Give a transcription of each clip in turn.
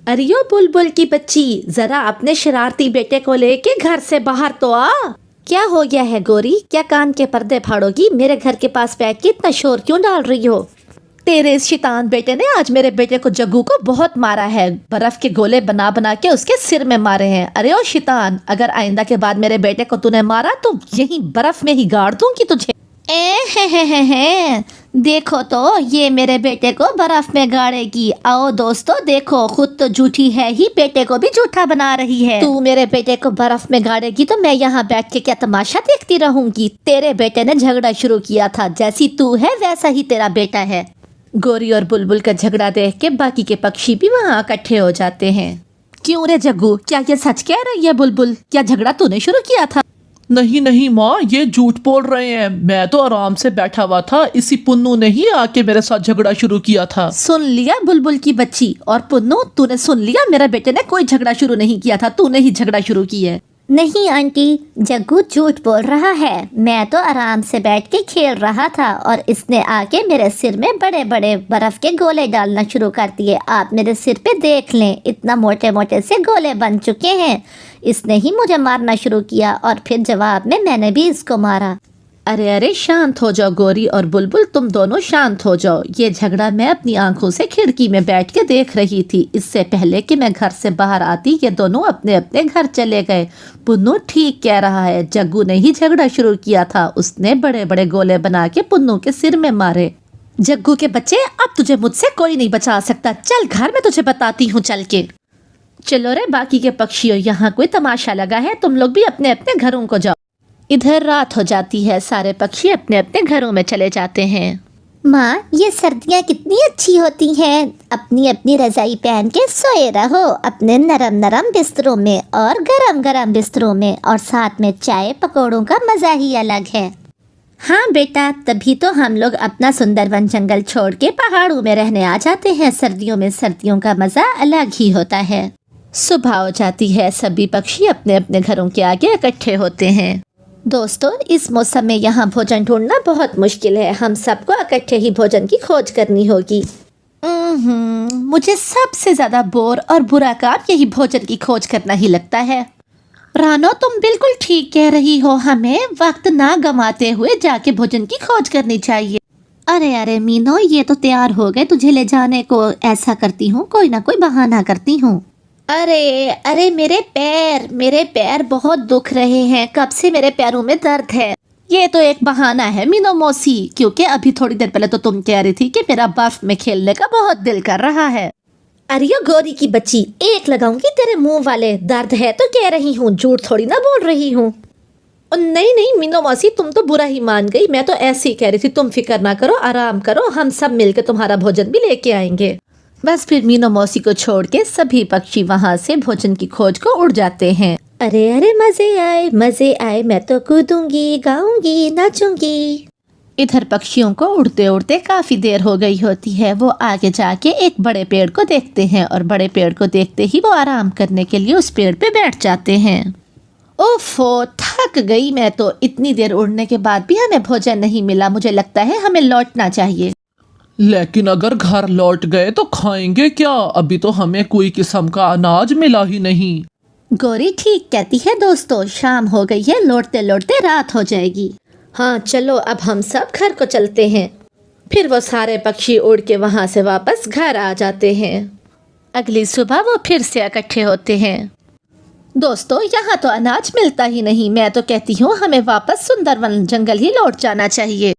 अरियो बुलबुल की बच्ची, जरा अपने शरारती बेटे को लेके घर से बाहर तो आ। क्या हो गया है गोरी, क्या कान के पर्दे फाड़ोगी? मेरे घर के पास बैठ के इतना शोर क्यों डाल रही हो? तेरे इस शैतान बेटे ने आज मेरे बेटे को जग्गू को बहुत मारा है। बर्फ के गोले बना बना के उसके सिर में मारे हैं। अरे ओ शैतान, अगर आइंदा के बाद मेरे बेटे को तूने मारा तो यहीं बर्फ में ही गाड़ दूंगी तुझे। हे देखो तो ये मेरे बेटे को बर्फ में गाड़ेगी। आओ दोस्तों देखो, खुद तो झूठी है ही, बेटे को भी झूठा बना रही है। तू मेरे बेटे को बर्फ में गाड़ेगी तो मैं यहाँ बैठ के क्या तमाशा देखती रहूंगी? तेरे बेटे ने झगड़ा शुरू किया था, जैसी तू है वैसा ही तेरा बेटा है। गोरी और बुलबुल का झगड़ा देख के बाकी के पक्षी भी वहाँ इकट्ठे हो जाते हैं। क्यों रे जग्गू, क्या ये सच कह रही है बुलबुल? क्या झगड़ा तूने शुरू किया था? नहीं नहीं माँ, ये झूठ बोल रहे हैं। मैं तो आराम से बैठा हुआ था, इसी पुन्नू ने ही आके मेरे साथ झगड़ा शुरू किया था। सुन लिया बुलबुल की बच्ची और पुन्नू, तूने सुन लिया? मेरे बेटे ने कोई झगड़ा शुरू नहीं किया था, तूने ही झगड़ा शुरू किया है। नहीं आंटी, जग्गू झूठ बोल रहा है। मैं तो आराम से बैठ के खेल रहा था और इसने आके मेरे सिर में बड़े बड़े बर्फ के गोले डालना शुरू कर दिए। आप मेरे सिर पे देख लें, इतना मोटे मोटे से गोले बन चुके हैं। इसने ही मुझे मारना शुरू किया और फिर जवाब में मैंने भी इसको मारा। अरे अरे शांत हो जाओ गोरी और बुलबुल, तुम दोनों शांत हो जाओ। ये झगड़ा मैं अपनी आंखों से खिड़की में बैठ के देख रही थी। इससे पहले कि मैं घर से बाहर आती ये दोनों अपने अपने घर चले गए। पुन्नू ठीक कह रहा है, जग्गू ने ही झगड़ा शुरू किया था। उसने बड़े बड़े गोले बना के पुन्नू के सिर में मारे। जग्गू के बच्चे, अब तुझे मुझसे कोई नहीं बचा सकता। चल घर में तुझे बताती हूँ चल के। चलो रे बाकी के पक्षियों, यहाँ कोई तमाशा लगा है, तुम लोग भी अपने अपने घरों को जाओ। इधर रात हो जाती है, सारे पक्षी अपने अपने घरों में चले जाते हैं। माँ, ये सर्दियाँ कितनी अच्छी होती हैं। अपनी अपनी रजाई पहन के सोए रहो अपने नरम नरम बिस्तरों में और गरम गरम बिस्तरों में, और साथ में चाय पकौड़ों का मज़ा ही अलग है। हाँ बेटा, तभी तो हम लोग अपना सुंदरवन जंगल छोड़ के पहाड़ों में रहने आ जाते हैं। सर्दियों में सर्दियों का मज़ा अलग ही होता है। सुबह हो जाती है, सभी पक्षी अपने अपने घरों के आगे इकट्ठे होते हैं। दोस्तों, इस मौसम में यहाँ भोजन ढूंढना बहुत मुश्किल है। हम सबको इकट्ठे ही भोजन की खोज करनी होगी। मुझे सबसे ज्यादा बोर और बुरा काम यही भोजन की खोज करना ही लगता है। रानो, तुम बिल्कुल ठीक कह रही हो, हमें वक्त ना गंवाते हुए जाके भोजन की खोज करनी चाहिए। अरे अरे मीनो, ये तो तैयार हो गए तुझे ले जाने को। ऐसा करती हूँ, कोई ना कोई बहाना करती हूँ। अरे अरे मेरे पैर बहुत दुख रहे हैं, कब से मेरे पैरों में दर्द है। ये तो एक बहाना है मीनो मौसी, क्योंकि अभी थोड़ी देर पहले तो तुम कह रही थी कि मेरा बर्फ में खेलने का बहुत दिल कर रहा है। अरे गोरी की बच्ची, एक लगाऊंगी तेरे मुंह वाले। दर्द है तो कह रही हूँ, झूठ थोड़ी ना बोल रही हूँ। नहीं नहीं मीनो मौसी, तुम तो बुरा ही मान गई। मैं तो ऐसे ही कह रही थी, तुम फिक्र ना करो, आराम करो, हम सब मिलकर तुम्हारा भोजन भी लेके आएंगे। बस फिर मीनो मौसी को छोड़ के सभी पक्षी वहाँ से भोजन की खोज को उड़ जाते हैं। अरे अरे मजे आए, मैं तो कूदूंगी, गाऊंगी, नाचूंगी। इधर पक्षियों को उड़ते उड़ते काफी देर हो गई होती है। वो आगे जाके एक बड़े पेड़ को देखते हैं और बड़े पेड़ को देखते ही वो आराम करने के लिए उस पेड़ पे बैठ जाते हैं। ओफो, थक गई मैं तो। इतनी देर उड़ने के बाद भी हमें भोजन नहीं मिला। मुझे लगता है हमें लौटना चाहिए। लेकिन अगर घर लौट गए तो खाएंगे क्या? अभी तो हमें कोई किस्म का अनाज मिला ही नहीं। गोरी ठीक कहती है दोस्तों, शाम हो गई है, लौटते लौटते रात हो जाएगी। हाँ चलो, अब हम सब घर को चलते हैं। फिर वो सारे पक्षी उड़ के वहाँ से वापस घर आ जाते हैं। अगली सुबह वो फिर से इकट्ठे होते हैं। दोस्तों, यहाँ तो अनाज मिलता ही नहीं। मैं तो कहती हूँ हमें वापस सुंदरवन जंगल ही लौट जाना चाहिए।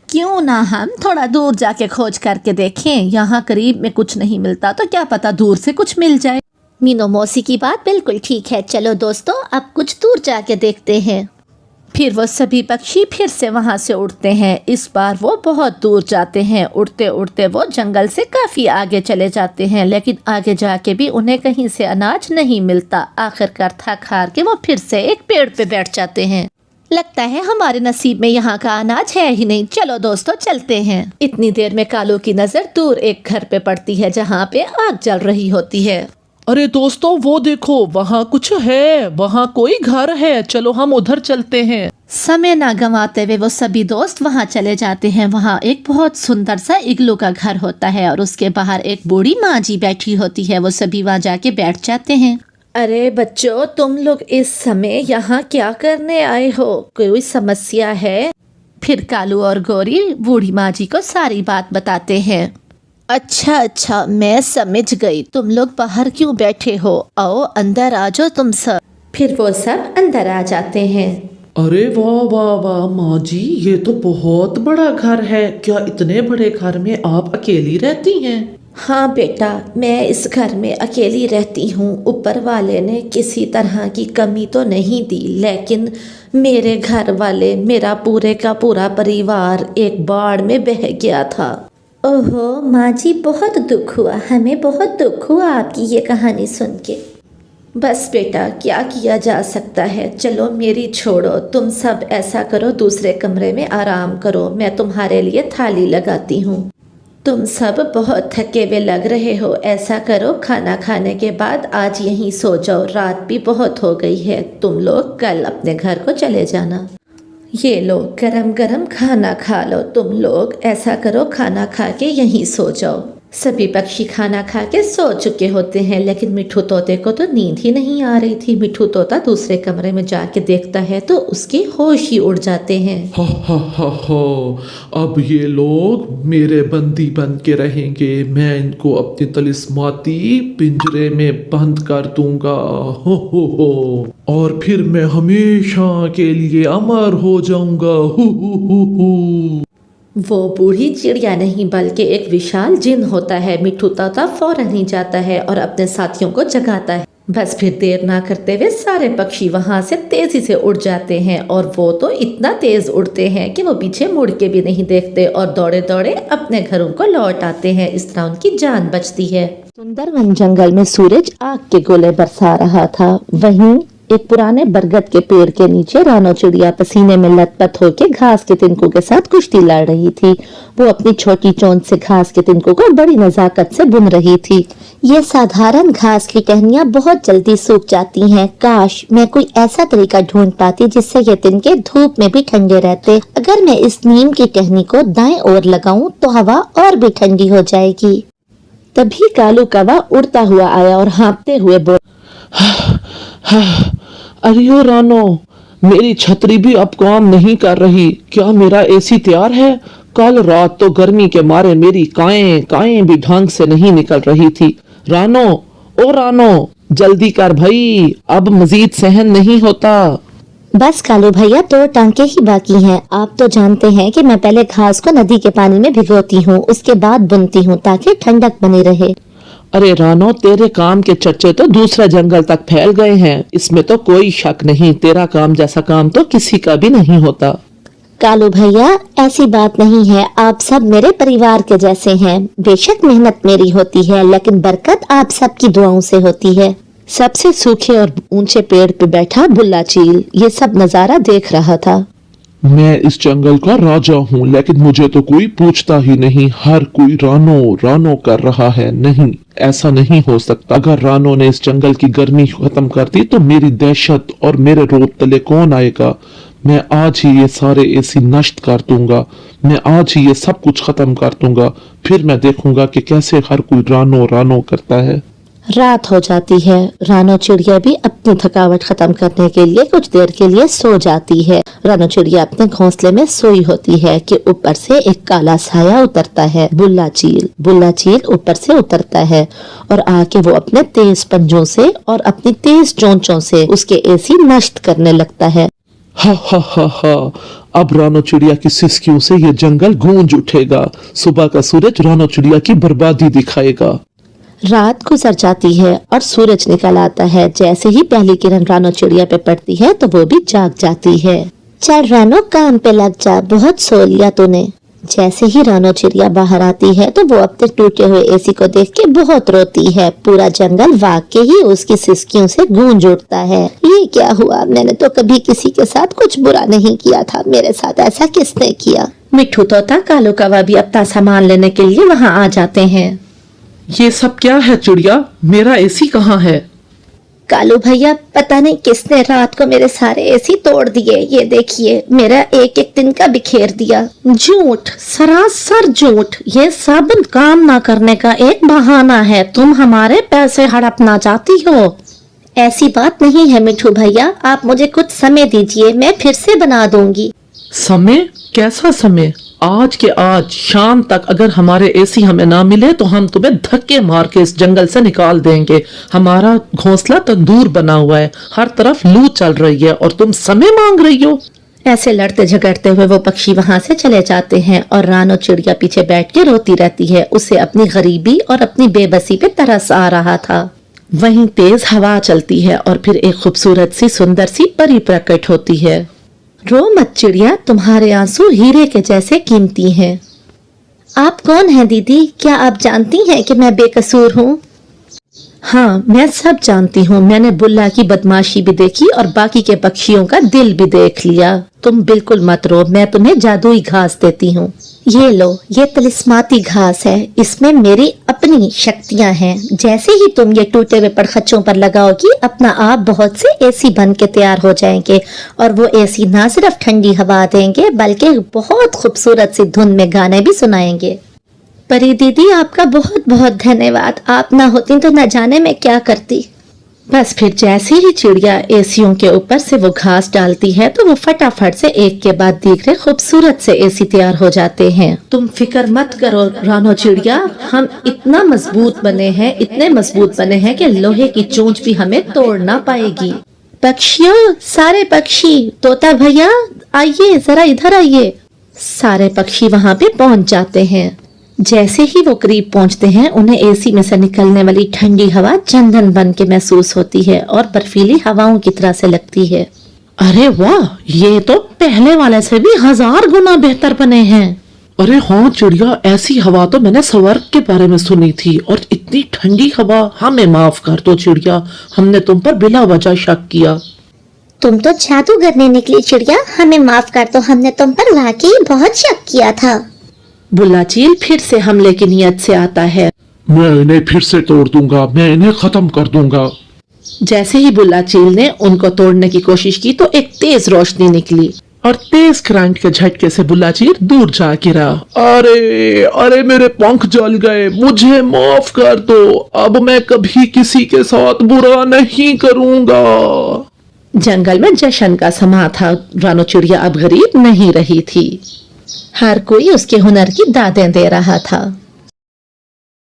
क्यों ना हम थोड़ा दूर जाके खोज करके देखें। यहाँ करीब में कुछ नहीं मिलता तो क्या पता दूर से कुछ मिल जाए। मीनो मौसी की बात बिल्कुल ठीक है। चलो दोस्तों, अब कुछ दूर जाके देखते हैं। फिर वो सभी पक्षी फिर से वहाँ से उड़ते हैं। इस बार वो बहुत दूर जाते हैं। उड़ते उड़ते वो जंगल से काफ़ी आगे चले जाते हैं, लेकिन आगे जाके भी उन्हें कहीं से अनाज नहीं मिलता। आखिरकार थक हार के वो फिर से एक पेड़ पे बैठ जाते हैं। लगता है हमारे नसीब में यहाँ का अनाज है ही नहीं। चलो दोस्तों चलते हैं। इतनी देर में कालू की नज़र दूर एक घर पे पड़ती है जहाँ पे आग जल रही होती है। अरे दोस्तों, वो देखो, वहाँ कुछ है, वहाँ कोई घर है। चलो हम उधर चलते हैं। समय ना गंवाते हुए वो सभी दोस्त वहाँ चले जाते हैं। वहाँ एक बहुत सुंदर सा इग्लू का घर होता है और उसके बाहर एक बूढ़ी माँ जी बैठी होती है। वो सभी वहाँ जाके बैठ जाते हैं। अरे बच्चों, तुम लोग इस समय यहाँ क्या करने आए हो? कोई समस्या है? फिर कालू और गौरी बूढ़ी माँ जी को सारी बात बताते हैं। अच्छा, मैं समझ गई। तुम लोग बाहर क्यों बैठे हो? आओ अंदर आ जाओ तुम सब। फिर वो सब अंदर आ जाते हैं। अरे वाह वाह वाह माँ जी, ये तो बहुत बड़ा घर है। क्या इतने बड़े घर में आप अकेली रहती हैं? हाँ बेटा, मैं इस घर में अकेली रहती हूँ। ऊपर वाले ने किसी तरह की कमी तो नहीं दी, लेकिन मेरे घर वाले, मेरा पूरे का पूरा परिवार एक बाढ़ में बह गया था। ओहो माँ जी, बहुत दुख हुआ, हमें बहुत दुख हुआ आपकी ये कहानी सुन के। बस बेटा, क्या किया जा सकता है। चलो मेरी छोड़ो, तुम सब ऐसा करो, दूसरे कमरे में आराम करो। मैं तुम्हारे लिए थाली लगाती हूँ। तुम सब बहुत थके हुए लग रहे हो। ऐसा करो, खाना खाने के बाद आज यहीं सो जाओ। रात भी बहुत हो गई है। तुम लोग कल अपने घर को चले जाना। ये लो, गरम गरम खाना खा लो। तुम लोग ऐसा करो, खाना खा के यहीं सो जाओ। सभी पक्षी खाना खा के सो चुके होते हैं, लेकिन मिठू तोते को तो नींद ही नहीं आ रही थी। मिठू तोता दूसरे कमरे में जाके देखता है तो उसके होश ही उड़ जाते हैं। हा, अब ये लोग मेरे बंदी बन के रहेंगे। मैं इनको अपनी तलिस्माती पिंजरे में बंद कर दूंगा। हो और फिर मैं हमेशा के लिए अमर हो जाऊंगा। हो। वो बूढ़ी चिड़िया नहीं बल्कि एक विशाल जिन होता है। मिठू तोता फौरन ही जाता है और अपने साथियों को जगाता है। बस फिर देर ना करते हुए सारे पक्षी वहां से तेजी से उड़ जाते हैं और वो तो इतना तेज उड़ते हैं कि वो पीछे मुड़ के भी नहीं देखते और दौड़े दौड़े अपने घरों को लौट आते हैं। इस तरह उनकी जान बचती है। सुंदर वन जंगल में सूरज आग के गोले बरसा रहा था। वहीं एक पुराने बरगद के पेड़ के नीचे रानो चिड़िया पसीने में लथपथ होकर घास के तिनकों के साथ कुश्ती लड़ रही थी। वो अपनी छोटी चोंच से घास के तिनकों को बड़ी नजाकत से बुन रही थी। ये साधारण घास की टहनियाँ बहुत जल्दी सूख जाती हैं। काश मैं कोई ऐसा तरीका ढूंढ पाती जिससे ये तिनके धूप में भी ठंडे रहते। अगर मैं इस नीम की टहनी को दाएं ओर लगाऊं तो हवा और भी ठंडी हो जाएगी। तभी कालू कौवा उड़ता हुआ आया और हाँफते हुए अरे ओ रानो, मेरी छतरी भी अब काम नहीं कर रही। क्या मेरा एसी तैयार है? कल रात तो गर्मी के मारे मेरी काएं भी ढंग से नहीं निकल रही थी। रानो, ओ रानो, जल्दी कर भाई, अब मजीद सहन नहीं होता। बस कालू भैया, 2 टांके ही बाकी हैं। आप तो जानते हैं कि मैं पहले घास को नदी के पानी में भिगोती हूँ, उसके बाद बुनती हूँ ताकि ठंडक बनी रहे। अरे रानो, तेरे काम के चर्चे तो दूसरे जंगल तक फैल गए हैं, इसमें तो कोई शक नहीं। तेरा काम जैसा काम तो किसी का भी नहीं होता। कालू भैया, ऐसी बात नहीं है। आप सब मेरे परिवार के जैसे हैं। बेशक मेहनत मेरी होती है, लेकिन बरकत आप सबकी दुआओं से होती है। सबसे सूखे और ऊंचे पेड़ पे बैठा बुल्ला चील ये सब नजारा देख रहा था। मैं इस जंगल का राजा हूँ, लेकिन मुझे तो कोई पूछता ही नहीं। हर कोई रानो रानो कर रहा है। नहीं, ऐसा नहीं हो सकता। अगर रानो ने इस जंगल की गर्मी खत्म कर दी तो मेरी दहशत और मेरे रोब तले कौन आएगा? मैं आज ही ये सारे एसी नष्ट कर दूंगा। मैं आज ही ये सब कुछ खत्म कर दूंगा। फिर मैं देखूंगा कि कैसे हर कोई रानो रानो करता है। रात हो जाती है। रानो चिड़िया भी अपनी थकावट खत्म करने के लिए कुछ देर के लिए सो जाती है। रानो चिड़िया अपने घोंसले में सोई होती है कि ऊपर से एक काला साया उतरता है। बुल्ला चील ऊपर से उतरता है और आके वो अपने तेज पंजों से और अपनी तेज चोंचों से उसके एसी नष्ट करने लगता है। हा, अब रानो चिड़िया की सिसकियों से ये जंगल गूंज उठेगा। सुबह का सूरज रानो चिड़िया की बर्बादी दिखाएगा। रात गुजर जाती है और सूरज निकल आता है। जैसे ही पहली किरण रानो चिड़िया पे पड़ती है तो वो भी जाग जाती है। चल रानो, काम पे लग जा, बहुत सो लिया तूने। जैसे ही रानो चिड़िया बाहर आती है तो वो अपने टूटे हुए एसी को देख के बहुत रोती है। पूरा जंगल वाकई ही उसकी सिसकियों से गूंज उठता है। ये क्या हुआ? मैंने तो कभी किसी के साथ कुछ बुरा नहीं किया था। मेरे साथ ऐसा किसने किया? मिठू तोता कालू कौवा भी अपना सामान लेने के लिए वहाँ आ जाते हैं। ये सब क्या है चिड़िया? मेरा एसी कहाँ है? कालू भैया, पता नहीं किसने रात को मेरे सारे एसी तोड़ दिए। ये देखिए, मेरा एक एक दिन का बिखेर दिया। झूठ, सरासर झूठ। ये सब काम ना करने का एक बहाना है। तुम हमारे पैसे हड़पना चाहती हो। ऐसी बात नहीं है मिठू भैया, आप मुझे कुछ समय दीजिए, मैं फिर से बना दूंगी। समय? कैसा समय? आज के आज शाम तक अगर हमारे एसी हमें ना मिले तो हम तुम्हें धक्के मार के इस जंगल से निकाल देंगे। हमारा घोंसला तंदूर बना हुआ है, हर तरफ लू चल रही है और तुम समय मांग रही हो। ऐसे लड़ते झगड़ते हुए वो पक्षी वहां से चले जाते हैं और रानो चिड़िया पीछे बैठ के रोती रहती है। उसे अपनी गरीबी और अपनी बेबसी पे तरस आ रहा था। वहीं तेज हवा चलती है और फिर एक खूबसूरत सी सुंदर सी परी प्रकट होती है। रो मत चिड़िया, तुम्हारे आंसू हीरे के जैसे कीमती हैं। आप कौन हैं दीदी? क्या आप जानती हैं कि मैं बेकसूर हूँ? हाँ, मैं सब जानती हूँ। मैंने बुल्ला की बदमाशी भी देखी और बाकी के पक्षियों का दिल भी देख लिया। तुम बिल्कुल मत रो, मैं तुम्हें जादुई घास देती हूँ। ये लो, ये तिलिस्माती घास है। इसमें मेरी अपनी शक्तियाँ हैं। जैसे ही तुम ये टूटे हुए पड़खच्चों पर लगाओगी, अपना आप बहुत से एसी बन के तैयार हो जाएंगे। और वो एसी ना सिर्फ ठंडी हवा देंगे बल्कि बहुत खूबसूरत सी धुन में गाने भी सुनाएंगे। परी दीदी, आपका बहुत बहुत धन्यवाद। आप ना होती तो न जाने मैं क्या करती। बस फिर जैसे ही चिड़िया एसियों के ऊपर से वो घास डालती है तो वो फटाफट से एक के बाद दूसरे खूबसूरत से एसी तैयार हो जाते हैं। तुम फिक्र मत करो रानो चिड़िया, हम इतना मजबूत बने हैं, इतने मजबूत बने हैं कि लोहे की चोंच भी हमें तोड़ ना पाएगी। पक्षियों, सारे पक्षी, तोता भैया आइए, जरा इधर आइए। सारे पक्षी वहां पे पहुंच जाते हैं। जैसे ही वो करीब पहुंचते हैं, उन्हें एसी में से निकलने वाली ठंडी हवा चंदन बन के महसूस होती है और बर्फीली हवाओं की तरह से लगती है। अरे वाह, ये तो पहले वाले से भी 1000 गुना बेहतर बने हैं। अरे हाँ चिड़िया, ऐसी हवा तो मैंने स्वर्ग के बारे में सुनी थी और इतनी ठंडी हवा। हमें माफ कर दो चिड़िया, हमने तुम पर बिला वजह शक किया। तुम तो जादू करने निकली चिड़िया, हमें माफ कर दो, हमने तुम पर वाकई बहुत शक किया था। बुल्ला चील फिर से हमले की नियत से आता है। मैं इन्हें फिर से तोड़ दूंगा, मैं इन्हें खत्म कर दूंगा। जैसे ही बुल्ला चील ने उनको तोड़ने की कोशिश की तो एक तेज रोशनी निकली और तेज करंट के झटके से बुल्ला चील दूर जा गिरा। अरे अरे, मेरे पंख जल गए, मुझे माफ कर दो। अब मैं कभी किसी के साथ बुरा नहीं करूंगा। जंगल में जश्न का समा था। रानो चिड़िया अब गरीब नहीं रही थी। हर कोई उसके हुनर की दादें दे रहा था।